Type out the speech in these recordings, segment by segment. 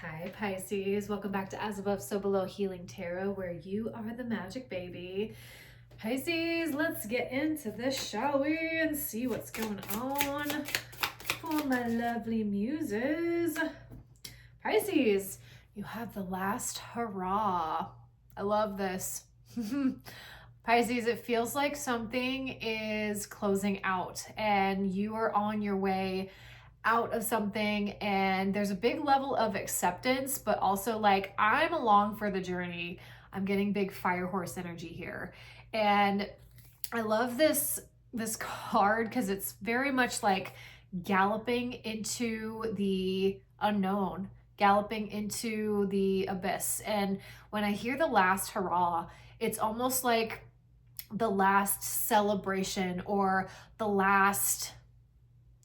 Hi Pisces, welcome back to As Above So Below Healing Tarot, where you are the magic baby. Pisces, let's get into this, shall we, and see what's going on for my lovely muses. Pisces, you have the last hurrah. I love this. Pisces, it feels like something is closing out and you are on your way out of something, and there's a big level of acceptance, but also like, I'm along for the journey. I'm getting big fire horse energy here. And I love this card because it's very much like galloping into the unknown, galloping into the abyss. And when I hear the last hurrah, it's almost like the last celebration or the last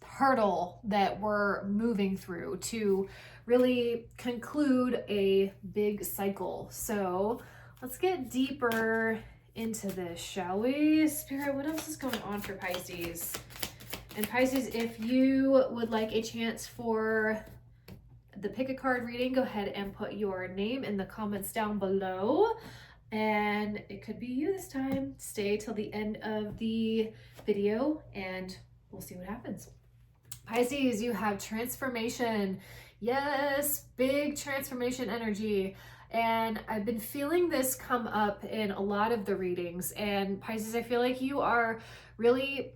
hurdle that we're moving through to really conclude a big cycle. So let's get deeper into this, shall we? Spirit, what else is going on for Pisces? And Pisces, if you would like a chance for the pick a card reading, go ahead and put your name in the comments down below. And it could be you this time. Stay till the end of the video and we'll see what happens. Pisces, you have transformation. Yes, big transformation energy. And I've been feeling this come up in a lot of the readings. And Pisces, I feel like you are really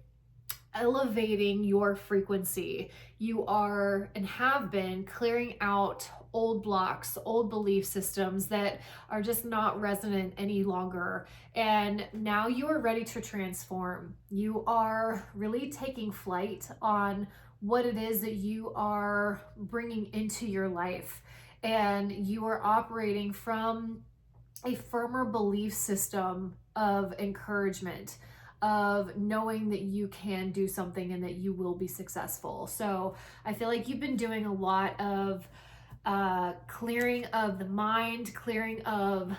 elevating your frequency. You are and have been clearing out old blocks, old belief systems that are just not resonant any longer. And now you are ready to transform. You are really taking flight on what it is that you are bringing into your life. And you are operating from a firmer belief system of encouragement, of knowing that you can do something and that you will be successful. So I feel like you've been doing a lot of clearing of the mind, clearing of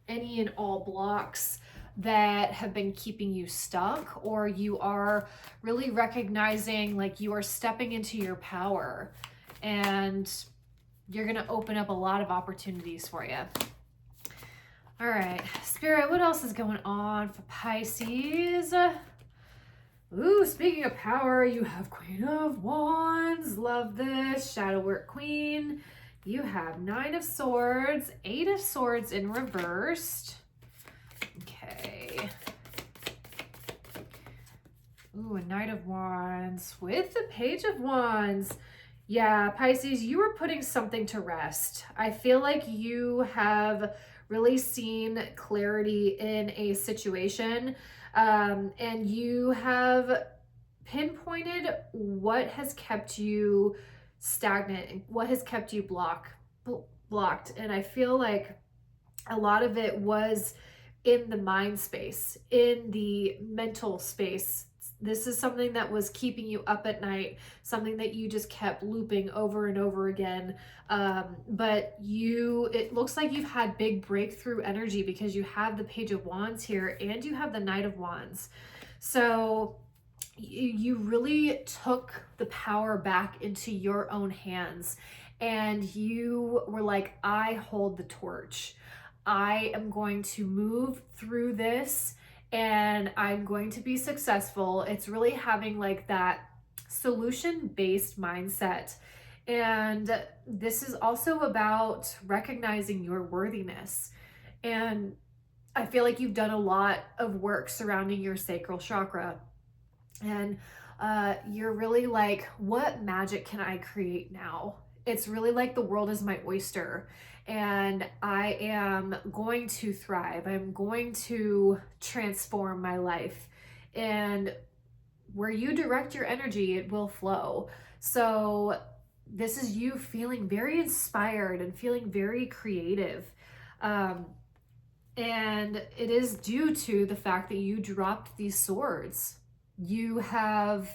any and all blocks that have been keeping you stuck, or you are really recognizing like you are stepping into your power and you're going to open up a lot of opportunities for you. All right, Spirit, what else is going on for Pisces? Ooh, speaking of power, you have Queen of Wands. Love this. Shadow Work Queen. You have Nine of Swords, Eight of Swords in reversed. Okay. Ooh, a Knight of Wands with the Page of Wands. Yeah, Pisces, you are putting something to rest. I feel like you have really seen clarity in a situation, and you have pinpointed what has kept you stagnant, what has kept you blocked. And I feel like a lot of it was in the mind space, in the mental space. This is something that was keeping you up at night, something that you just kept looping over and over again. But it looks like you've had big breakthrough energy because you have the Page of Wands here and you have the Knight of Wands. So you really took the power back into your own hands and you were like, I hold the torch. I am going to move through this and I'm going to be successful. It's really having like that solution-based mindset. And this is also about recognizing your worthiness. And I feel like you've done a lot of work surrounding your sacral chakra. And you're really like, what magic can I create now? It's really like the world is my oyster and I am going to thrive. I'm going to transform my life. And where you direct your energy, it will flow. So this is you feeling very inspired and feeling very creative. And it is due to the fact that you dropped these swords. You have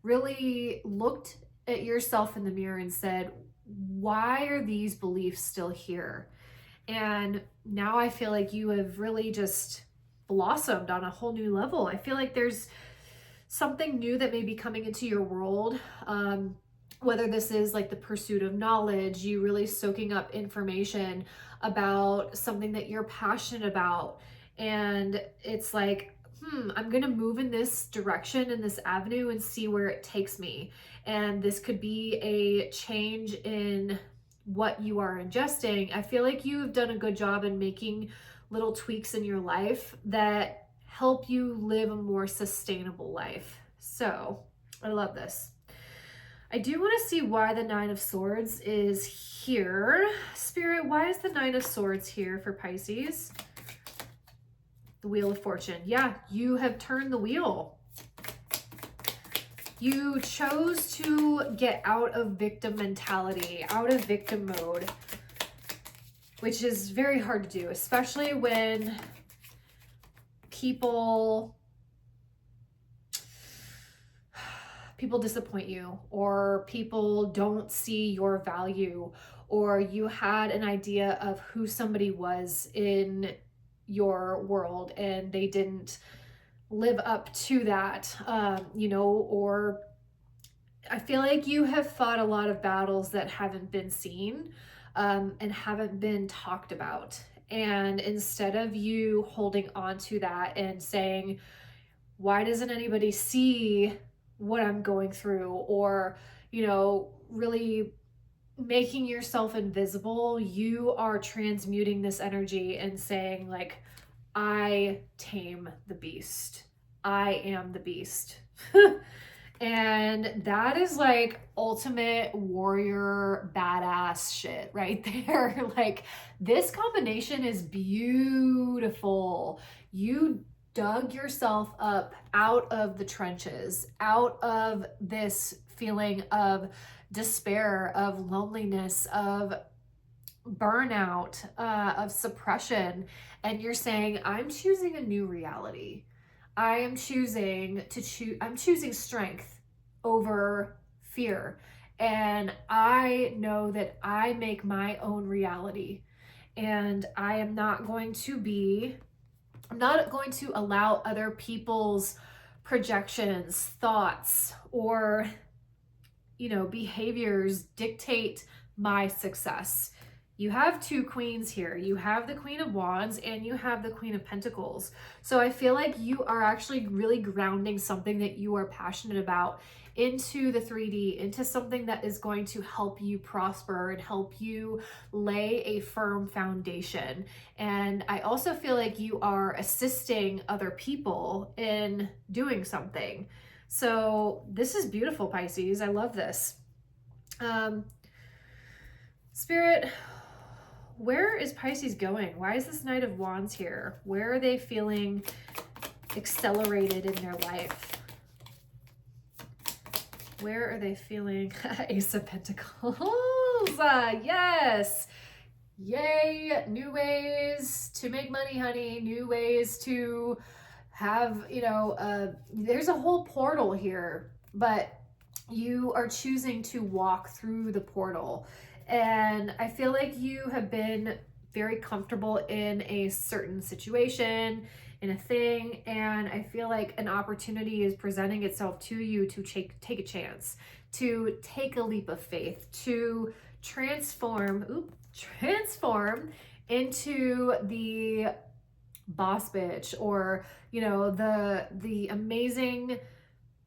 really looked at yourself in the mirror and said, why are these beliefs still here? And now I feel like you have really just blossomed on a whole new level. I feel like there's something new that may be coming into your world. whether this is like the pursuit of knowledge, you really soaking up information about something that you're passionate about. And it's like, I'm going to move in this direction, in this avenue, and see where it takes me. And this could be a change in what you are ingesting. I feel like you've done a good job in making little tweaks in your life that help you live a more sustainable life. So I love this. I do want to see why the Nine of Swords is here. Spirit, why is the Nine of Swords here for Pisces? The Wheel of Fortune. Yeah, you have turned the wheel. You chose to get out of victim mentality, out of victim mode, which is very hard to do, especially when people disappoint you, or people don't see your value, or you had an idea of who somebody was in your world and they didn't live up to that, or I feel like you have fought a lot of battles that haven't been seen, and haven't been talked about. And instead of you holding on to that and saying, why doesn't anybody see what I'm going through, or, really making yourself invisible, you are transmuting this energy and saying, like, I tame the beast. I am the beast. And that is like ultimate warrior badass shit right there. Like, this combination is beautiful. You dug yourself up out of the trenches, out of this feeling of despair, of loneliness, of burnout, of suppression, and you're saying, I'm choosing a new reality. I'm choosing strength over fear. And I know that I make my own reality. And I'm not going to allow other people's projections, thoughts, or, behaviors dictate my success. You have two queens here. You have the Queen of Wands and you have the Queen of Pentacles. So I feel like you are actually really grounding something that you are passionate about into the 3D, into something that is going to help you prosper and help you lay a firm foundation. And I also feel like you are assisting other people in doing something. So this is beautiful, Pisces. I love this. Spirit, where is Pisces going? Why is this Knight of Wands here? Where are they feeling accelerated in their life? Where are they feeling Ace of Pentacles? Yes. Yay. New ways to make money, honey. New ways to have, there's a whole portal here, but you are choosing to walk through the portal. And I feel like you have been very comfortable in a certain situation, in a thing, and I feel like an opportunity is presenting itself to you to take a chance, to take a leap of faith, to transform into the boss bitch, or, the amazing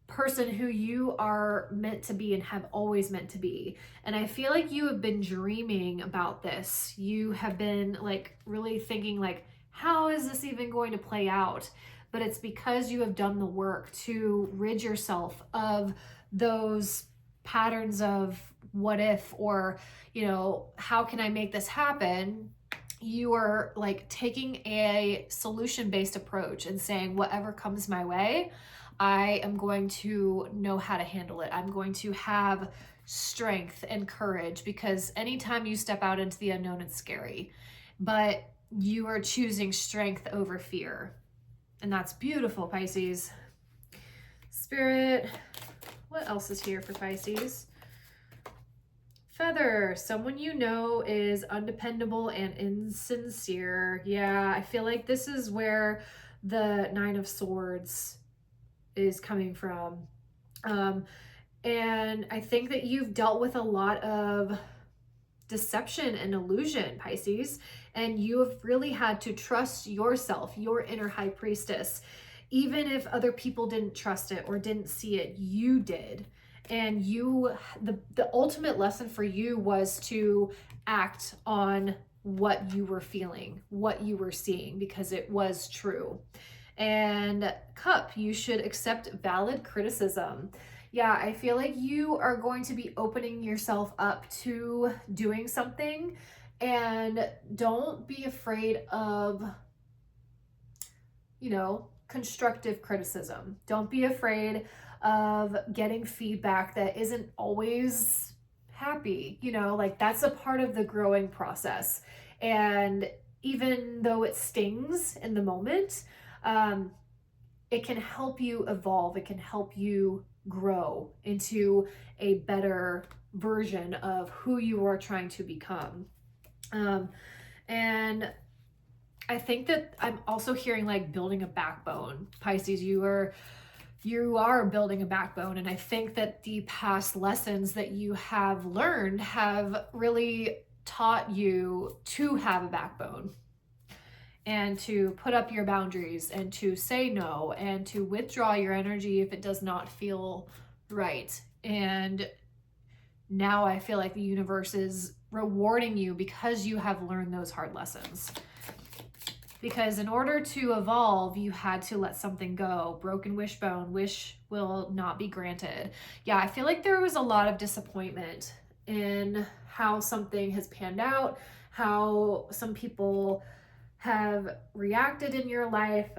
person who you are meant to be and have always meant to be. And I feel like you have been dreaming about this. You have been like really thinking, like, how is this even going to play out? But it's because you have done the work to rid yourself of those patterns of what if, or, how can I make this happen? You are like taking a solution-based approach and saying, whatever comes my way, I am going to know how to handle it. I'm going to have strength and courage, because anytime you step out into the unknown, it's scary, but you are choosing strength over fear. And that's beautiful, Pisces. Spirit, what else is here for Pisces? Feather, someone you know is undependable and insincere. Yeah, I feel like this is where the Nine of Swords is coming from. And I think that you've dealt with a lot of deception and illusion, Pisces, and you have really had to trust yourself, your inner high priestess. Even if other people didn't trust it or didn't see it, you did. And the ultimate lesson for you was to act on what you were feeling, what you were seeing, because it was true. And Cup, you should accept valid criticism. Yeah, I feel like you are going to be opening yourself up to doing something, and don't be afraid of, constructive criticism. Don't be afraid of getting feedback that isn't always happy. Like that's a part of the growing process. And even though it stings in the moment, it can help you evolve. It can help you grow into a better version of who you are trying to become. And I think that I'm also hearing like building a backbone. Pisces, you are building a backbone. And I think that the past lessons that you have learned have really taught you to have a backbone, and to put up your boundaries, and to say no, and to withdraw your energy if it does not feel right. And now I feel like the universe is rewarding you because you have learned those hard lessons. Because in order to evolve, you had to let something go. Broken wishbone, wish will not be granted. Yeah, I feel like there was a lot of disappointment in how something has panned out, how some people have reacted in your life.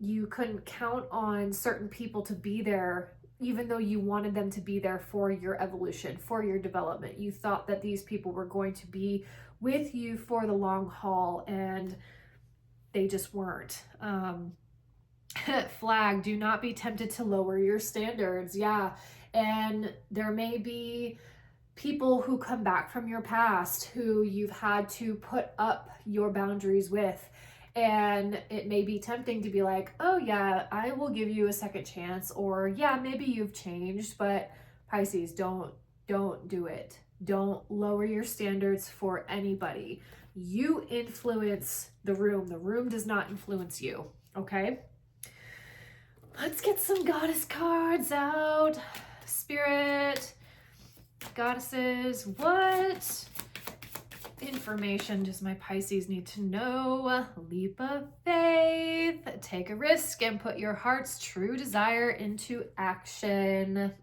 You couldn't count on certain people to be there, even though you wanted them to be there for your evolution, for your development. You thought that these people were going to be with you for the long haul, and they just weren't. Flag, do not be tempted to lower your standards. Yeah, and there may be people who come back from your past who you've had to put up your boundaries with. And it may be tempting to be like, oh yeah, I will give you a second chance. Or yeah, maybe you've changed, but Pisces, don't do it. Don't lower your standards for anybody. You influence the room. The room does not influence you, okay? Let's get some goddess cards out. Spirit, goddesses, what information does my Pisces need to know? Leap of faith. Take a risk and put your heart's true desire into action.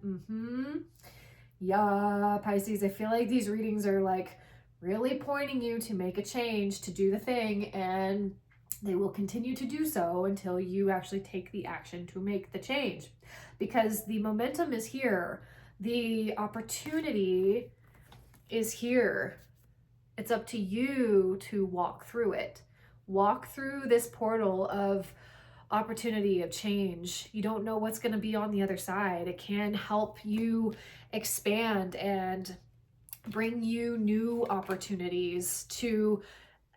Yeah, Pisces, I feel like these readings are like really pointing you to make a change, to do the thing, and they will continue to do so until you actually take the action to make the change, because the momentum is here. The opportunity is here. It's up to you to walk through it. Walk through this portal of opportunity, of change. You don't know what's going to be on the other side. It can help you expand and bring you new opportunities to,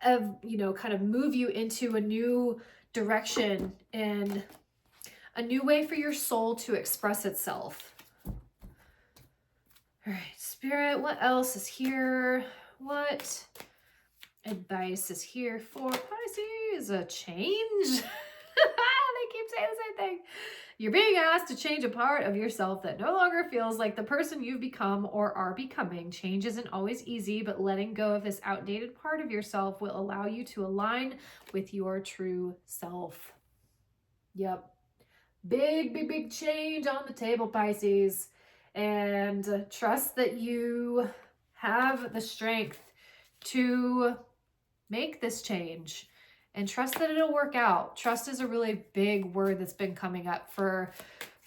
kind of move you into a new direction and a new way for your soul to express itself. All right, Spirit, what else is here? What advice is here for Pisces? A change? They keep saying the same thing. You're being asked to change a part of yourself that no longer feels like the person you've become or are becoming. Change isn't always easy, but letting go of this outdated part of yourself will allow you to align with your true self. Yep. Big change on the table, Pisces. And trust that you have the strength to make this change, and trust that it'll work out. Trust is a really big word that's been coming up for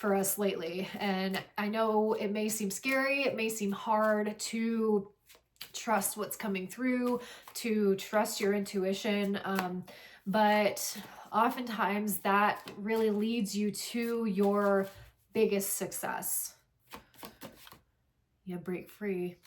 us lately. And I know it may seem scary, it may seem hard to trust what's coming through, to trust your intuition, but oftentimes that really leads you to your biggest success. Yeah, break free.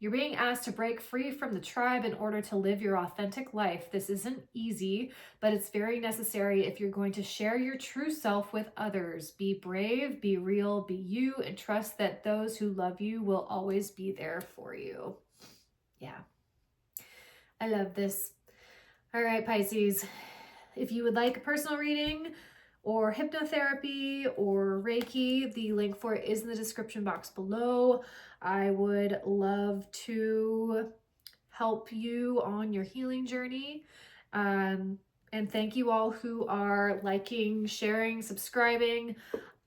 You're being asked to break free from the tribe in order to live your authentic life. This isn't easy, but it's very necessary if you're going to share your true self with others. Be brave, be real, be you, and trust that those who love you will always be there for you. Yeah, I love this. All right, Pisces, if you would like a personal reading or hypnotherapy or Reiki, the link for it is in the description box below. I would love to help you on your healing journey. And thank you all who are liking, sharing, subscribing.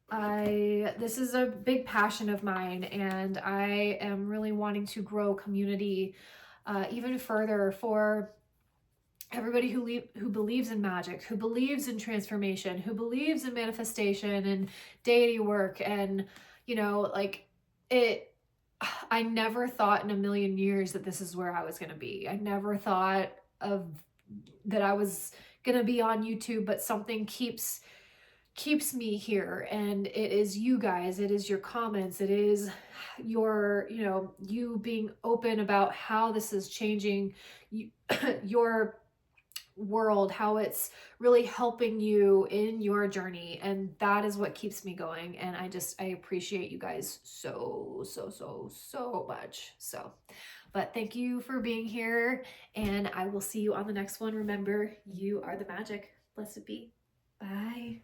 This is a big passion of mine, and I am really wanting to grow community even further for everybody who believes in magic, who believes in transformation, who believes in manifestation and deity work. And, you know, like it, I never thought in a million years that this is where I was going to be. I never thought of that I was going to be on YouTube, but something keeps me here, and it is you guys, it is your comments, it is your, you know, you being open about how this is changing you, your world, how it's really helping you in your journey, and that is what keeps me going. And I appreciate you guys so much. So, but thank you for being here, and I will see you on the next one. Remember, you are the magic. Blessed be. Bye.